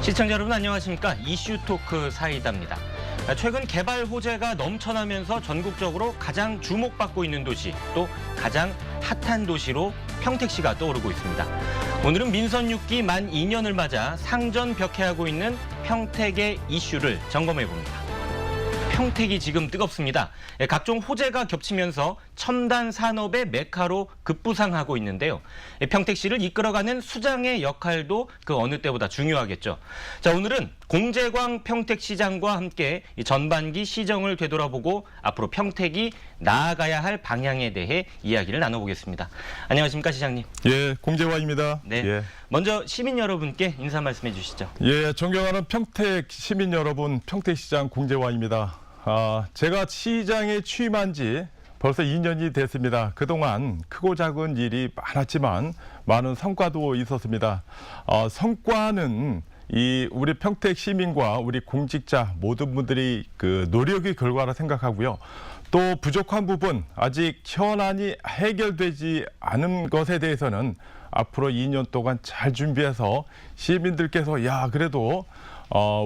시청자 여러분 안녕하십니까? 이슈 토크 사이다입니다. 최근 개발 호재가 넘쳐나면서 전국적으로 가장 주목받고 있는 도시, 또 가장 핫한 도시로 평택시가 떠오르고 있습니다. 오늘은 민선 6기 만 2년을 맞아 상전벽해하고 있는 평택의 이슈를 점검해 봅니다. 평택이 지금 뜨겁습니다. 각종 호재가 겹치면서 첨단 산업의 메카로 급부상하고 있는데요. 평택시를 이끌어가는 수장의 역할도 그 어느 때보다 중요하겠죠. 자, 오늘은 공재광 평택시장과 함께 전반기 시정을 되돌아보고 앞으로 평택이 나아가야 할 방향에 대해 이야기를 나눠보겠습니다. 안녕하십니까, 시장님. 예, 공재광입니다. 네. 예. 먼저 시민 여러분께 인사 말씀해 주시죠. 예, 존경하는 평택 시민 여러분, 평택시장 공재광입니다. 제가 시장에 취임한 지 벌써 2년이 됐습니다. 그동안 크고 작은 일이 많았지만 많은 성과도 있었습니다. 성과는 우리 평택 시민과 우리 공직자 모든 분들이 그 노력의 결과라 생각하고요. 또 부족한 부분, 아직 현안이 해결되지 않은 것에 대해서는 앞으로 2년 동안 잘 준비해서 시민들께서 그래도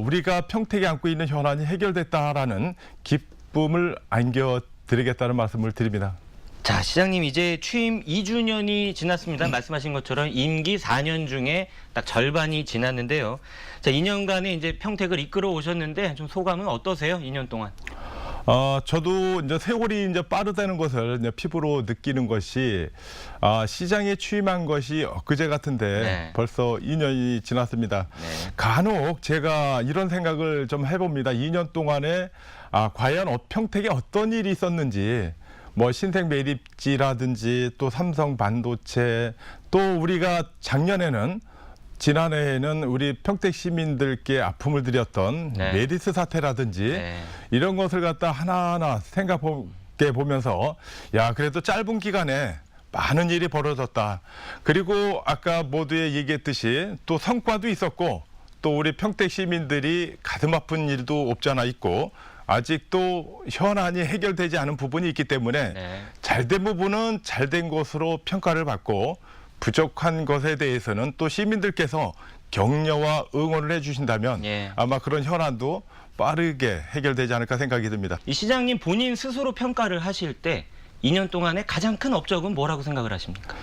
우리가 평택에 안고 있는 현안이 해결됐다라는 기쁨을 안겨드리겠다는 말씀을 드립니다. 자, 시장님 이제 취임 2주년이 지났습니다. 말씀하신 것처럼 임기 4년 중에 딱 절반이 지났는데요. 자, 2년간의 이제 평택을 이끌어 오셨는데 좀 소감은 어떠세요? 2년 동안? 저도 이제 세월이 이제 빠르다는 것을 이제 피부로 느끼는 것이 시장에 취임한 것이 엊그제 같은데 네. 벌써 2년이 지났습니다. 네. 간혹 제가 이런 생각을 좀 해봅니다. 2년 동안에 과연 평택에 어떤 일이 있었는지, 뭐 신생 매립지라든지 또 삼성 반도체, 또 우리가 지난해에는 우리 평택 시민들께 아픔을 드렸던 네. 메리스 사태라든지 네. 이런 것을 갖다 하나하나 생각해 보면서 그래도 짧은 기간에 많은 일이 벌어졌다. 그리고 아까 모두에 얘기했듯이 또 성과도 있었고 또 우리 평택 시민들이 가슴 아픈 일도 없지 않아 있고 아직도 현안이 해결되지 않은 부분이 있기 때문에 네. 잘된 부분은 잘된 것으로 평가를 받고 부족한 것에 대해서는 또 시민들께서 격려와 응원을 해주신다면 아마 그런 현안도 빠르게 해결되지 않을까 생각이 듭니다. 이 시장님 본인 스스로 평가를 하실 때 2년 동안의 가장 큰 업적은 뭐라고 생각을 하십니까?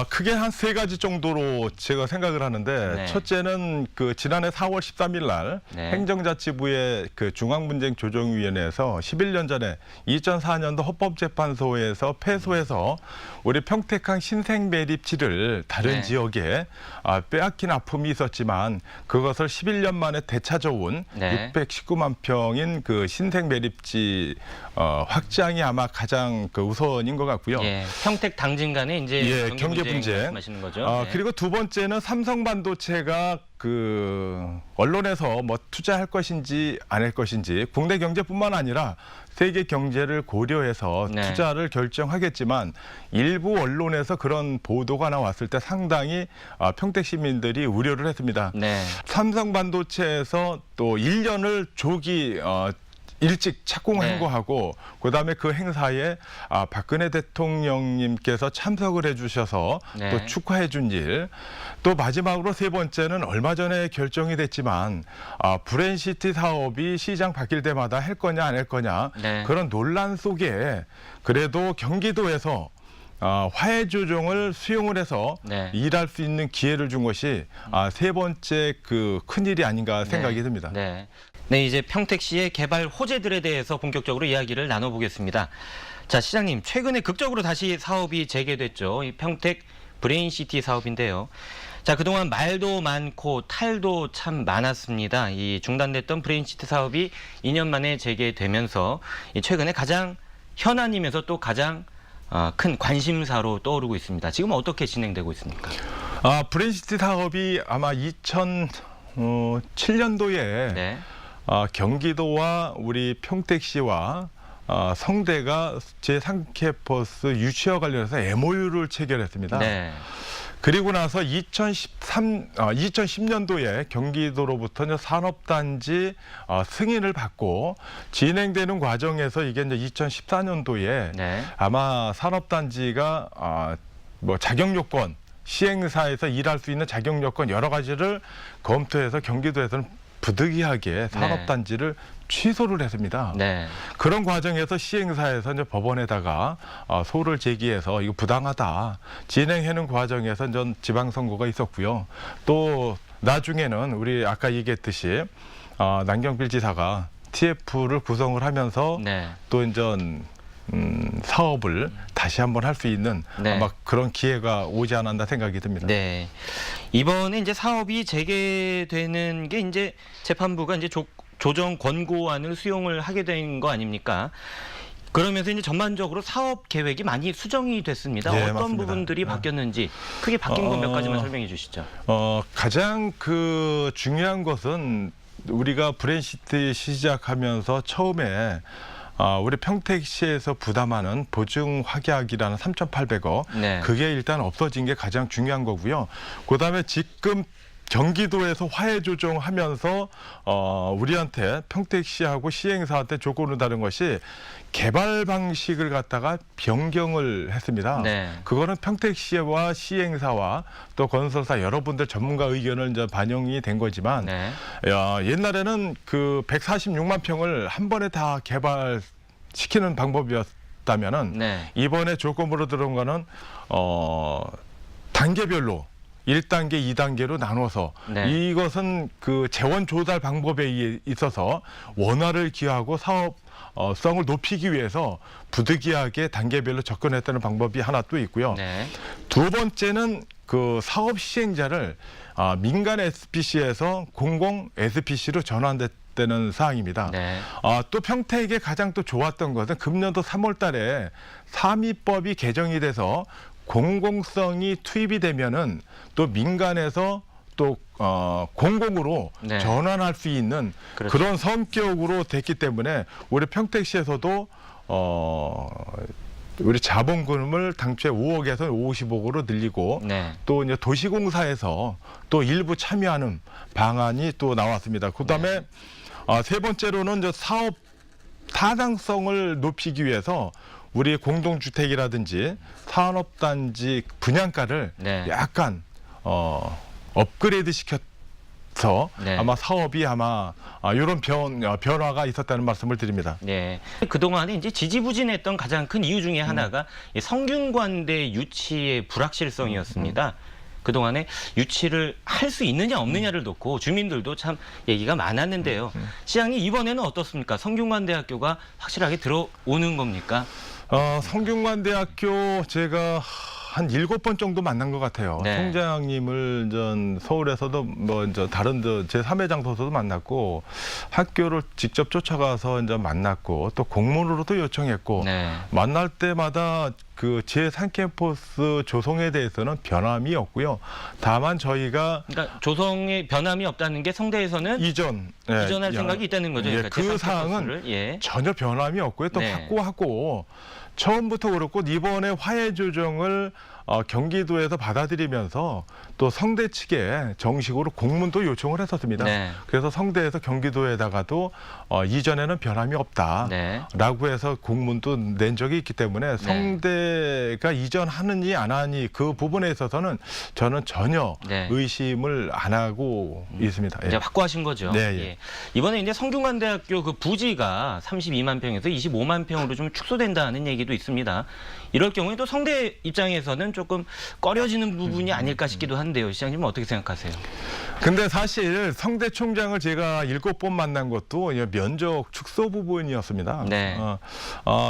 크게 한 3가지 정도로 제가 생각을 하는데 네. 첫째는 그 지난해 4월 13일 날 네. 행정자치부의 그 중앙분쟁조정위원회에서 11년 전에 2004년도 헌법재판소에서 패소해서 우리 평택항 신생매립지를 다른 네. 지역에 빼앗긴 아픔이 있었지만 그것을 11년 만에 되찾아온 네. 619만 평인 그 신생매립지 확장이 아마 가장 그 우선인 것 같고요. 예, 평택 당진 간에 이제 경제 분쟁 말씀하시는 거죠. 그리고 두 번째는 삼성 반도체가 그 언론에서 뭐 투자할 것인지 안 할 것인지 국내 경제뿐만 아니라 세계 경제를 고려해서 네. 투자를 결정하겠지만 일부 언론에서 그런 보도가 나왔을 때 상당히 평택 시민들이 우려를 했습니다. 네. 삼성 반도체에서 또 1년을 일찍 착공한 거하고 그다음에 그 행사에 박근혜 대통령님께서 참석을 해주셔서 네. 또 축하해 준 일, 또 마지막으로 세 번째는 얼마 전에 결정이 됐지만 브랜시티 사업이 시장 바뀔 때마다 할 거냐 안 할 거냐 네. 그런 논란 속에 그래도 경기도에서 화해 조정을 수용을 해서 네. 일할 수 있는 기회를 준 것이 세 번째 그 큰일이 아닌가 생각이 듭니다. 네. 네, 이제 평택시의 개발 호재들에 대해서 본격적으로 이야기를 나눠보겠습니다. 자, 시장님, 최근에 극적으로 다시 사업이 재개됐죠. 이 평택 브레인시티 사업인데요. 자, 그동안 말도 많고 탈도 참 많았습니다. 이 중단됐던 브레인시티 사업이 2년 만에 재개되면서 최근에 가장 현안이면서 또 가장 큰 관심사로 떠오르고 있습니다. 지금 어떻게 진행되고 있습니까? 브레인시티 사업이 아마 2007년도에 네. 경기도와 우리 평택시와 성대가 제3캠퍼스 유치와 관련해서 MOU를 체결했습니다. 네. 그리고 나서 2010년도에 경기도로부터 산업단지 승인을 받고 진행되는 과정에서 이게 이제 2014년도에 네. 아마 산업단지가 뭐 자격 요건 시행사에서 일할 수 있는 자격 요건 여러 가지를 검토해서 경기도에서는 부득이하게 산업단지를 취소를 했습니다. 네. 그런 과정에서 시행사에서 이제 법원에다가 소를 제기해서 이거 부당하다 진행하는 과정에서 전 지방선거가 있었고요. 또 나중에는 우리 아까 얘기했듯이 남경필 지사가 TF를 구성을 하면서 네. 또 이제 사업을 다시 한번 할 수 있는 네. 아마 그런 기회가 오지 않았나 생각이 듭니다. 네. 이번에 이제 사업이 재개되는 게 이제 재판부가 이제 조정 권고안을 수용을 하게 된 거 아닙니까? 그러면서 이제 전반적으로 사업 계획이 많이 수정이 됐습니다. 네, 어떤 맞습니다. 부분들이 바뀌었는지 크게 바뀐 것 몇 가지만 설명해 주시죠. 가장 중요한 것은 우리가 브랜시티 시작하면서 처음에 우리 평택시에서 부담하는 보증 확약이라는 3,800억 네. 그게 일단 없어진 게 가장 중요한 거고요. 그다음에 지금 경기도에서 화해 조정하면서 우리한테 평택시하고 시행사한테 조건을 다른 것이 개발 방식을 갖다가 변경을 했습니다. 네. 그거는 평택시와 시행사와 또 건설사 여러분들 전문가 의견을 이제 반영이 된 거지만 네. 옛날에는 그 146만 평을 한 번에 다 개발시키는 방법이었다면은 네. 이번에 조건으로 들어온 거는 단계별로 1단계, 2단계로 나눠서 네. 이것은 그 재원 조달 방법에 있어서 원화를 기하고 사업성을 높이기 위해서 부득이하게 단계별로 접근했다는 방법이 하나 또 있고요. 네. 두 번째는 그 사업 시행자를 민간 SPC에서 공공 SPC로 전환됐다는 사항입니다. 네. 또 평택에 가장 또 좋았던 것은 금년도 3월 달에 삼위법이 개정이 돼서 공공성이 투입이 되면은 또 민간에서 또 공공으로 네. 전환할 수 있는 그렇죠. 그런 성격으로 됐기 때문에 우리 평택시에서도 우리 자본금을 당초에 5억에서 50억으로 늘리고 네. 또 이제 도시공사에서 또 일부 참여하는 방안이 또 나왔습니다. 그다음에 세 번째로는 이제 사업 타당성을 높이기 위해서 우리 공동주택이라든지 산업단지 분양가를 네. 약간 업그레이드 시켜서 네. 아마 사업이 아마 이런 변화가 있었다는 말씀을 드립니다. 네. 그동안에 이제 지지부진했던 가장 큰 이유 중에 하나가 이 성균관대 유치의 불확실성이었습니다. 그동안에 유치를 할 수 있느냐 없느냐를 놓고 주민들도 참 얘기가 많았는데요. 시장님 이번에는 어떻습니까? 성균관대학교가 확실하게 들어오는 겁니까? 성균관대학교 제가 한 7번 정도 만난 것 같아요. 네. 총장님을 전 서울에서도 뭐 이제 다른 제 3회 장소에서도 만났고 학교를 직접 쫓아가서 이제 만났고 또 공문으로도 요청했고 네. 만날 때마다 그 제3캠퍼스 조성에 대해서는 변함이 없고요. 다만 저희가 그러니까 조성에 변함이 없다는 게 성대에서는 이전할 생각이 있다는 거죠. 그러니까 그 제3 사항은 캠퍼스를. 예. 전혀 변함이 없고요. 또 네. 확고하고 처음부터 그렇고 이번에 화해 조정을 경기도에서 받아들이면서 또 성대 측에 정식으로 공문도 요청을 했었습니다. 네. 그래서 성대에서 경기도에다가도 이전에는 변함이 없다라고 네. 해서 공문도 낸 적이 있기 때문에 성대가 이전하느니 안 하니 그 부분에 있어서는 저는 전혀 네. 의심을 안 하고 있습니다. 이제 확고하신 거죠. 네, 예. 예. 이번에 이제 성균관대학교 그 부지가 32만 평에서 25만 평으로 좀 축소된다는 얘기도 있습니다. 이럴 경우에 또 성대 입장에서는 조금 꺼려지는 부분이 아닐까 싶기도 한데요. 시장님은 어떻게 생각하세요? 근데 사실 성대 총장을 제가 7번 만난 것도 면적 축소 부분이었습니다. 네.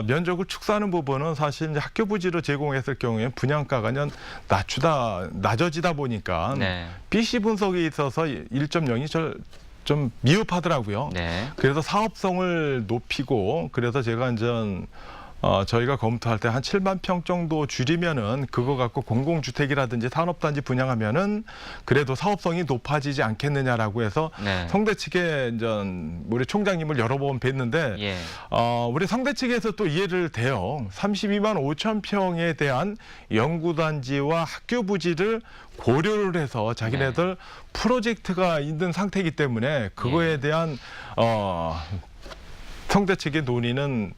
면적을 축소하는 부분은 사실 이제 학교 부지로 제공했을 경우에 분양가가 낮아지다 보니까 네. BC 분석에 있어서 1.0이 좀 미흡하더라고요. 네. 그래서 사업성을 높이고 그래서 제가 이제 저희가 검토할 때 한 7만 평 정도 줄이면은 그거 갖고 공공주택이라든지 산업단지 분양하면은 그래도 사업성이 높아지지 않겠느냐라고 해서 네. 성대 측에 이제 우리 총장님을 여러 번 뵀는데 예. 우리 성대 측에서 또 이해를 돼요. 32만 5천 평에 대한 연구단지와 학교 부지를 고려를 해서 자기네들 프로젝트가 있는 상태이기 때문에 그거에 대한 성대 측의 논의는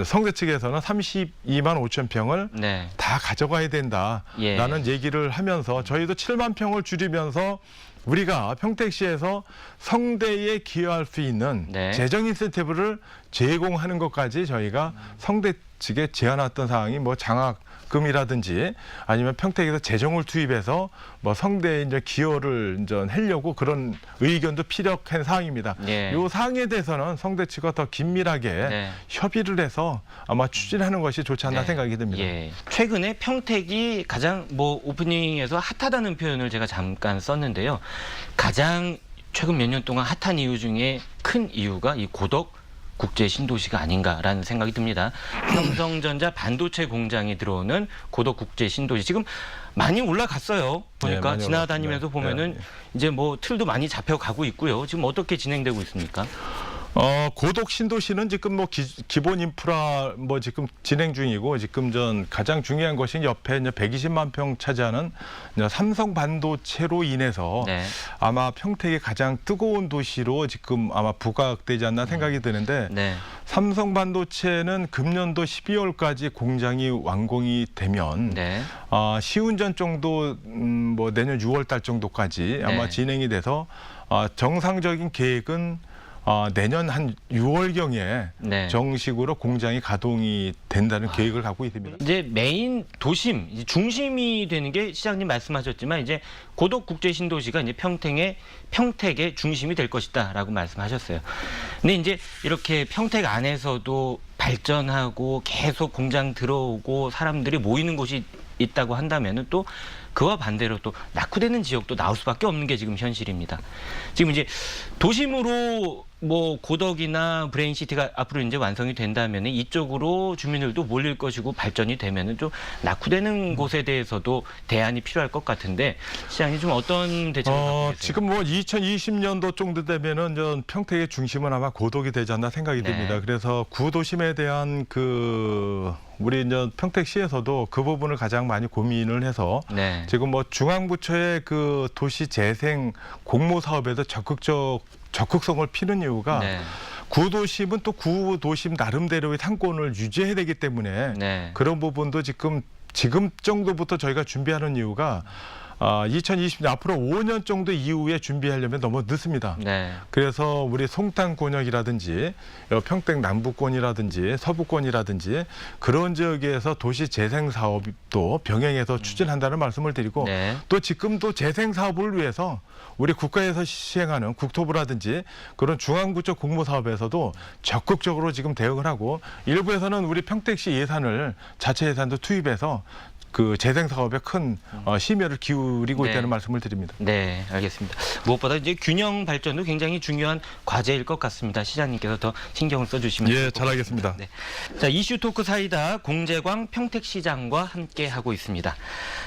성대 측에서는 32만 5천 평을 네. 다 가져가야 된다라는 얘기를 하면서 저희도 7만 평을 줄이면서 우리가 평택시에서 성대에 기여할 수 있는 네. 재정 인센티브를 제공하는 것까지 저희가 성대 측에 제안했던 사항이 뭐 장학금이라든지 아니면 평택에서 재정을 투입해서 뭐 성대에 이제 기여를 이제 하려고 그런 의견도 피력한 사항입니다. 예. 이 사항에 대해서는 성대 측과 더 긴밀하게 네. 협의를 해서 아마 추진하는 것이 좋지 않나 네. 생각이 듭니다. 예. 최근에 평택이 가장 뭐 오프닝에서 핫하다는 표현을 제가 잠깐 썼는데요. 가장 최근 몇 년 동안 핫한 이유 중에 큰 이유가 이 고덕 국제 신도시가 아닌가라는 생각이 듭니다. 삼성전자 반도체 공장이 들어오는 고덕 국제 신도시 지금 많이 올라갔어요. 보니까 많이 지나다니면서 올라갔습니다. 보면은 네. 이제 뭐 틀도 많이 잡혀가고 있고요. 지금 어떻게 진행되고 있습니까? 고덕 신도시는 지금 뭐 기본 인프라 뭐 지금 진행 중이고 지금 전 가장 중요한 것이 옆에 이제 120만 평 차지하는 이제 삼성 반도체로 인해서 네. 아마 평택의 가장 뜨거운 도시로 지금 아마 부각되지 않나 생각이 드는데 네. 삼성 반도체는 금년도 12월까지 공장이 완공이 되면 네. 시운전 정도 뭐 내년 6월 달 정도까지 아마 네. 진행이 돼서 정상적인 계획은 내년 한 6월경에 네. 정식으로 공장이 가동이 된다는 계획을 갖고 있습니다. 이제 메인 도심, 이제 중심이 되는 게 시장님 말씀하셨지만 이제 고덕 국제 신도시가 이제 평택의 중심이 될 것이다라고 말씀하셨어요. 근데 이제 이렇게 평택 안에서도 발전하고 계속 공장 들어오고 사람들이 모이는 곳이 있다고 한다면은 또 그와 반대로 또 낙후되는 지역도 나올 수밖에 없는 게 지금 현실입니다. 지금 이제 도심으로 뭐 고덕이나 브레인시티가 앞으로 이제 완성이 된다면 이쪽으로 주민들도 몰릴 것이고 발전이 되면은 좀 낙후되는 곳에 대해서도 대안이 필요할 것 같은데 시장님 좀 어떤 대책을 갖고 계세요? 지금 뭐 2020년도 정도 되면은 전 평택의 중심은 아마 고덕이 되지 않나 생각이 네. 듭니다. 그래서 구도심에 대한 우리 이제 평택시에서도 그 부분을 가장 많이 고민을 해서 네. 지금 뭐 중앙부처의 그 도시 재생 공모 사업에도 적극성을 피는 이유가 네. 구도심은 또 구도심 나름대로의 상권을 유지해야 되기 때문에 네. 그런 부분도 지금 정도부터 저희가 준비하는 이유가 2020년 앞으로 5년 정도 이후에 준비하려면 너무 늦습니다. 네. 그래서 우리 송탄권역이라든지 평택 남부권이라든지 서부권이라든지 그런 지역에서 도시 재생 사업도 병행해서 추진한다는 말씀을 드리고 네. 또 지금도 재생 사업을 위해서 우리 국가에서 시행하는 국토부라든지 그런 중앙부처 공모 사업에서도 적극적으로 지금 대응을 하고 일부에서는 우리 평택시 예산을 자체 예산도 투입해서 그 재생 사업에 큰 심혈을 기울이고 네. 있다는 말씀을 드립니다. 네, 알겠습니다. 무엇보다 이제 균형 발전도 굉장히 중요한 과제일 것 같습니다. 시장님께서 더 신경을 써주시면 좋을 예, 것 잘하겠습니다. 같습니다. 네. 자, 이슈 토크 사이다 공재광 평택시장과 함께 하고 있습니다.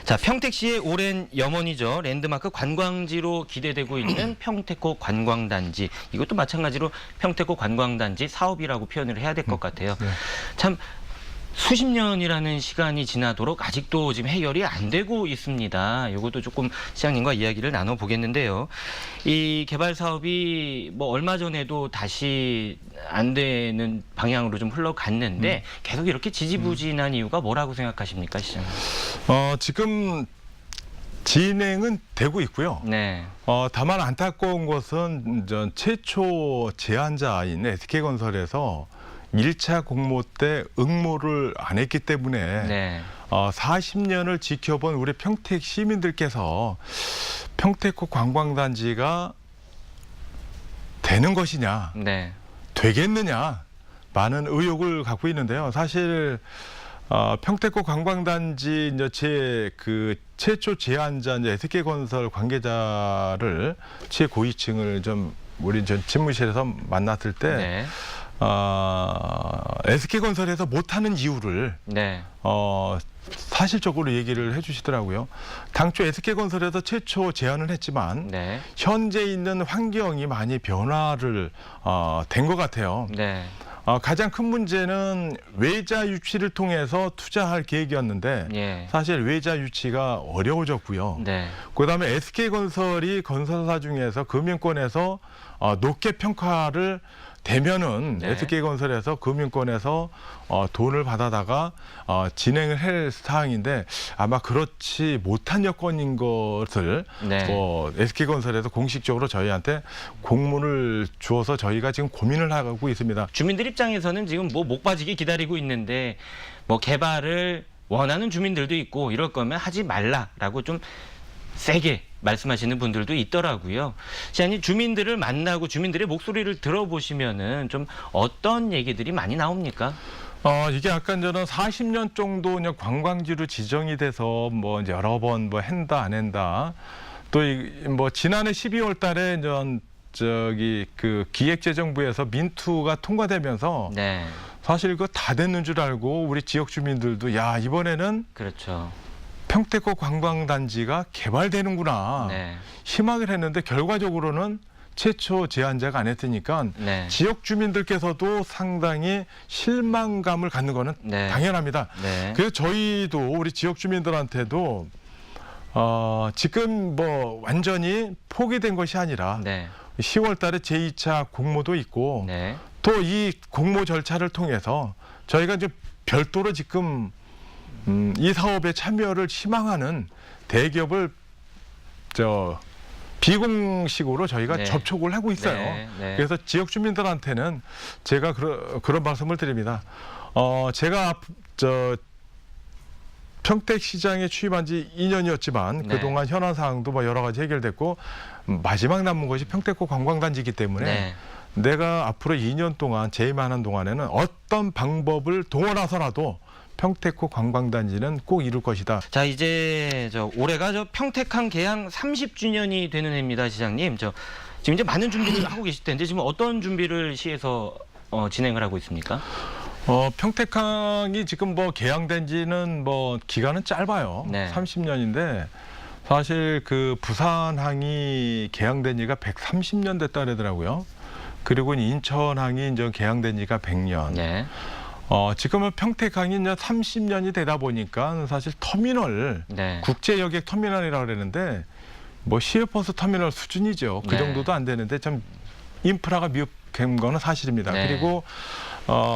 자, 평택시의 오랜 염원이죠. 랜드마크 관광지로 기대되고 있는 평택호 관광단지. 이것도 마찬가지로 평택호 관광단지 사업이라고 표현을 해야 될 것 같아요. 네. 참. 수십 년이라는 시간이 지나도록 아직도 지금 해결이 안 되고 있습니다. 이것도 조금 시장님과 이야기를 나눠보겠는데요. 이 개발 사업이 뭐 얼마 전에도 다시 안 되는 방향으로 좀 흘러갔는데 계속 이렇게 지지부진한 이유가 뭐라고 생각하십니까, 시장님? 지금 진행은 되고 있고요. 네. 다만 안타까운 것은 최초 제안자인 SK건설에서 1차 공모 때 응모를 안 했기 때문에 네. 40년을 지켜본 우리 평택 시민들께서 평택호 관광단지가 되는 것이냐, 네. 되겠느냐 많은 의혹을 갖고 있는데요. 사실 평택호 관광단지 이제 최초 제안자 이제 SK건설 관계자를 최고위층을 좀 우리 전 집무실에서 만났을 때. 네. SK건설에서 못하는 이유를 네. 사실적으로 얘기를 해주시더라고요. 당초 SK건설에서 최초 제안을 했지만 네. 현재 있는 환경이 많이 변화를 된 것 같아요. 네. 가장 큰 문제는 외자 유치를 통해서 투자할 계획이었는데 예. 사실 외자 유치가 어려워졌고요. 네. 그다음에 SK건설이 건설사 중에서 금융권에서 높게 평가를 되면은 네. SK건설에서 금융권에서 돈을 받아다가 진행을 할 사항인데 아마 그렇지 못한 여건인 것을 네. SK건설에서 공식적으로 저희한테 공문을 주어서 저희가 지금 고민을 하고 있습니다. 주민들 입장에서는 지금 뭐 목 빠지게 기다리고 있는데 뭐 개발을 원하는 주민들도 있고 이럴 거면 하지 말라라고 좀 세게 말씀하시는 분들도 있더라고요. 시장님, 주민들을 만나고 주민들의 목소리를 들어보시면은 좀 어떤 얘기들이 많이 나옵니까? 이게 아까 저는 40년 정도 그냥 관광지로 지정이 돼서 뭐 이제 여러 번 뭐 한다 안 한다. 또 뭐 지난해 12월 달에 저기 그 기획재정부에서 민투가 통과되면서 네, 사실 그거 다 됐는 줄 알고 우리 지역 주민들도 야, 이번에는 그렇죠. 평택고 관광단지가 개발되는구나. 네, 희망을 했는데 결과적으로는 최초 제안자가 안 했으니까 네, 지역 주민들께서도 상당히 실망감을 갖는 거는 네. 당연합니다. 네, 그래서 저희도 우리 지역 주민들한테도 지금 뭐 완전히 포기된 것이 아니라 네, 10월 달에 제2차 공모도 있고 네, 또 이 공모 절차를 통해서 저희가 이제 별도로 지금 이 사업에 참여를 희망하는 대기업을 비공식으로 저희가 네. 접촉을 하고 있어요. 네, 네. 그래서 지역 주민들한테는 제가 그런 말씀을 드립니다. 제가 평택시장에 취임한 지 2년이었지만 네. 그동안 현안 사항도 뭐 여러 가지 해결됐고 마지막 남은 것이 평택고 관광단지이기 때문에 네. 내가 앞으로 2년 동안 재임하는 동안에는 어떤 방법을 동원해서라도 평택고 관광단지는 꼭 이룰 것이다. 자, 이제 올해가 평택항 개항 30주년이 되는 해입니다, 시장님. 지금 이제 많은 준비를 하고 계실 텐데 지금 어떤 준비를 시에서 진행을 하고 있습니까? 평택항이 지금 뭐 개항된 지는 뭐 기간은 짧아요. 네. 30년인데 사실 그 부산항이 개항된 지가 130년 됐다 그러더라고요. 그리고 인천항이 이제 개항된 지가 100년. 네. 지금은 평택항이 이제 30년이 되다 보니까 사실 터미널, 네. 국제여객 터미널이라고 그러는데 뭐 시외버스 터미널 수준이죠. 그 네. 정도도 안 되는데 좀 인프라가 미흡한 거는 사실입니다. 네. 그리고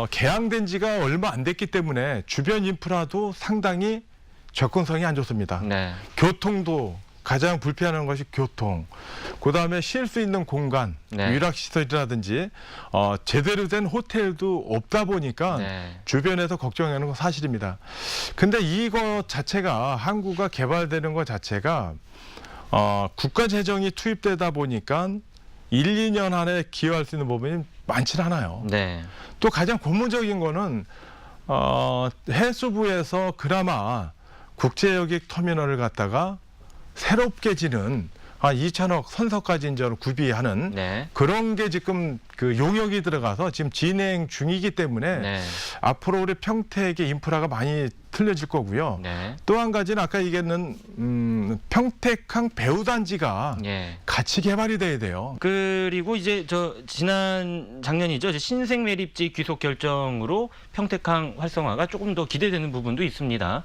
개항된 지가 얼마 안 됐기 때문에 주변 인프라도 상당히 접근성이 안 좋습니다. 네. 교통도 가장 불편한 것이 교통. 그다음에 쉴 수 있는 공간, 네. 위락시설이라든지 제대로 된 호텔도 없다 보니까 네. 주변에서 걱정하는 건 사실입니다. 근데 이거 자체가 항구가 개발되는 것 자체가 국가 재정이 투입되다 보니까 1, 2년 안에 기여할 수 있는 부분이 많지는 않아요. 네. 또 가장 고무적인 거는 해수부에서 그나마 국제여객 터미널을 갖다가 새롭게 지는 2천억 선서까지 이제 구비하는 네. 그런 게 지금 그 용역이 들어가서 지금 진행 중이기 때문에 네. 앞으로 우리 평택의 인프라가 많이 틀려질 거고요. 네. 또 한 가지는 아까 얘기했는 평택항 배후단지가 예. 같이 개발이 돼야 돼요. 그리고 이제 지난 작년이죠. 이제 신생 매립지 귀속 결정으로 평택항 활성화가 조금 더 기대되는 부분도 있습니다.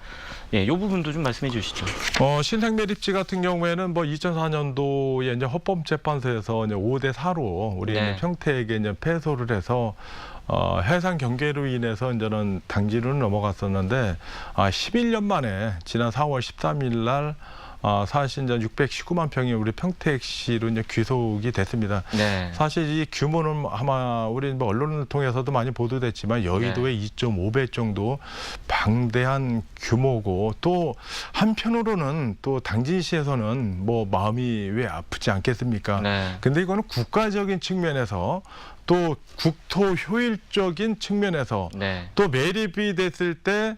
예, 이 부분도 좀 말씀해 주시죠. 신생 매립지 같은 경우에는 뭐 2004년도에 이제 헌법재판소에서 이제 5대 4로 우리 네. 평택에 이제 패소를 해서 해상 경계로 인해서 이제는 당지로 넘어갔었는데 11년 만에 지난 4월 13일 날 사실 이제 619만 평이 우리 평택시로 이제 귀속이 됐습니다. 네. 사실 이 규모는 아마 우리 뭐 언론을 통해서도 많이 보도됐지만 여의도의 2.5배 정도 방대한 규모고 또 한편으로는 또 당진시에서는 뭐 마음이 왜 아프지 않겠습니까? 네. 근데 이거는 국가적인 측면에서 또 국토 효율적인 측면에서 네. 또 매립이 됐을 때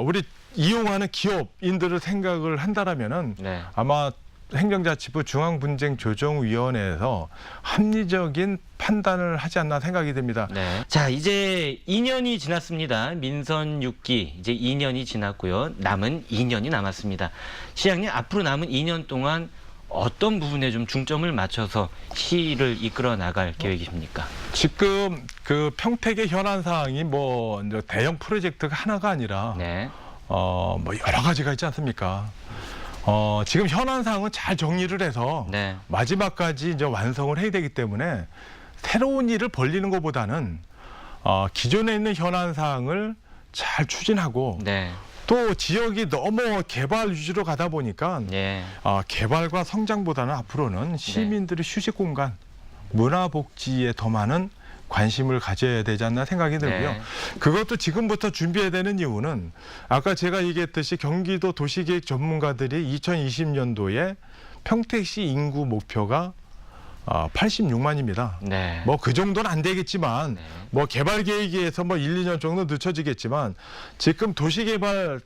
우리 이용하는 기업인들을 생각을 한다라면은 네. 아마 행정자치부 중앙분쟁조정위원회에서 합리적인 판단을 하지 않나 생각이 됩니다. 네. 자, 이제 2년이 지났습니다. 민선 6기 이제 2년이 지났고요. 남은 2년이 남았습니다. 시장님, 앞으로 남은 2년 동안 어떤 부분에 좀 중점을 맞춰서 시를 이끌어 나갈 계획이십니까? 지금 그 평택의 현안 사항이 뭐 이제 대형 프로젝트가 하나가 아니라 네. 뭐 여러 가지가 있지 않습니까? 지금 현안 사항은 잘 정리를 해서 네. 마지막까지 이제 완성을 해야 되기 때문에 새로운 일을 벌리는 것보다는 기존에 있는 현안 사항을 잘 추진하고 네. 또 지역이 너무 개발 위주로 가다 보니까 예. 개발과 성장보다는 앞으로는 시민들의 휴식 공간, 문화복지에 더 많은 관심을 가져야 되지 않나 생각이 들고요. 네. 그것도 지금부터 준비해야 되는 이유는 아까 제가 얘기했듯이 경기도 도시계획 전문가들이 2020년도에 평택시 인구 목표가 86만입니다. 네. 뭐 그 정도는 안 되겠지만 네. 뭐 개발 계획에서 뭐 1, 2년 정도 늦춰지겠지만 지금 도시개발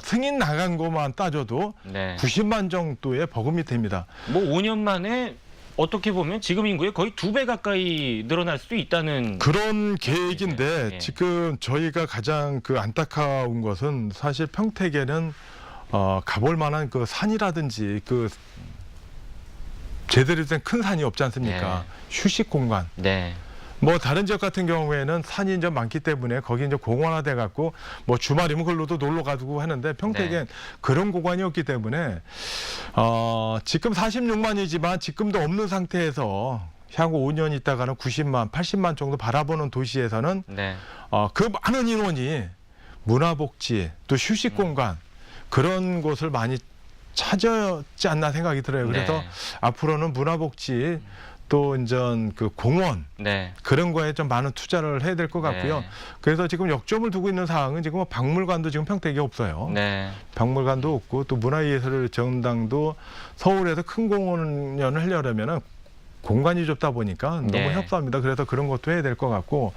승인 나간 것만 따져도 네. 90만 정도의 버금이 됩니다. 뭐 5년 만에 어떻게 보면 지금 인구의 거의 2배 가까이 늘어날 수도 있다는 그런 계획인데 예. 지금 저희가 가장 그 안타까운 것은 사실 평택에는 가볼 만한 그 산이라든지 그 제대로 된 큰 산이 없지 않습니까? 휴식 공간. 네. 뭐 다른 지역 같은 경우에는 산이 이제 많기 때문에 거기 이제 공원화돼 갖고 뭐 주말이면 걸로도 놀러 가고 하는데 평택엔 그런 공간이 없기 때문에 지금 46만이지만 지금도 없는 상태에서 향후 5년 있다가는 90만, 80만 정도 바라보는 도시에서는 네. 그 많은 인원이 문화복지 또 휴식 공간 그런 곳을 많이 찾았지 않나 생각이 들어요. 그래서 네. 앞으로는 문화복지 또 이제 그 공원 네. 그런 거에 좀 많은 투자를 해야 될 것 같고요. 네. 그래서 지금 역점을 두고 있는 사항은 지금 뭐 박물관도 지금 평택에 없어요. 네. 박물관도 없고 또 문화예술 전당도 서울에서 큰 공연을 하려면은 공간이 좁다 보니까 너무 네. 협소합니다. 그래서 그런 것도 해야 될 것 같고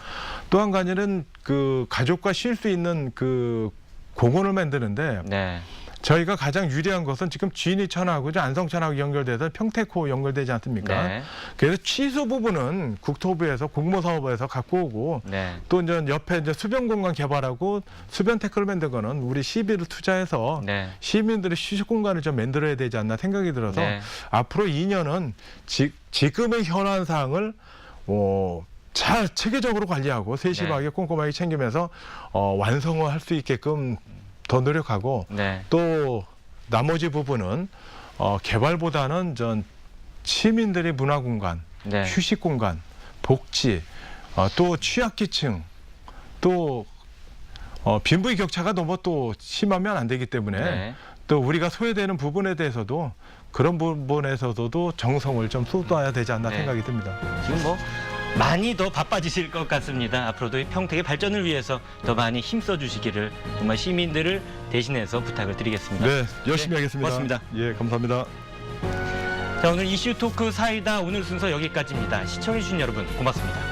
또 한 가지는 그 가족과 쉴 수 있는 그 공원을 만드는데 네. 저희가 가장 유리한 것은 지금 진이천하고 안성천하고 연결돼서 평택호 연결되지 않습니까? 네. 그래서 취소 부분은 국토부에서 공모사업에서 갖고 오고 네. 또 이제 옆에 이제 수변 공간 개발하고 수변 태클을 만든 거는 우리 시비를 투자해서 네. 시민들의 휴식 공간을 좀 만들어야 되지 않나 생각이 들어서 네. 앞으로 2년은 지금의 현안 사항을 잘 체계적으로 관리하고 세심하게 꼼꼼하게 챙기면서 완성을 할 수 있게끔 더 노력하고 네. 또 나머지 부분은 개발보다는 전 시민들의 문화 공간, 네. 휴식 공간, 복지, 또 취약계층, 또 빈부의 격차가 너무 또 심하면 안 되기 때문에 네. 또 우리가 소외되는 부분에 대해서도 그런 부분에서도 정성을 좀 쏟아야 되지 않나 네. 생각이 듭니다. 지금 뭐 많이 더 바빠지실 것 같습니다. 앞으로도 평택의 발전을 위해서 더 많이 힘써 주시기를 정말 시민들을 대신해서 부탁을 드리겠습니다. 네, 열심히 네, 하겠습니다. 고맙습니다. 예, 감사합니다. 자, 오늘 이슈 토크 사이다 오늘 순서 여기까지입니다. 시청해주신 여러분 고맙습니다.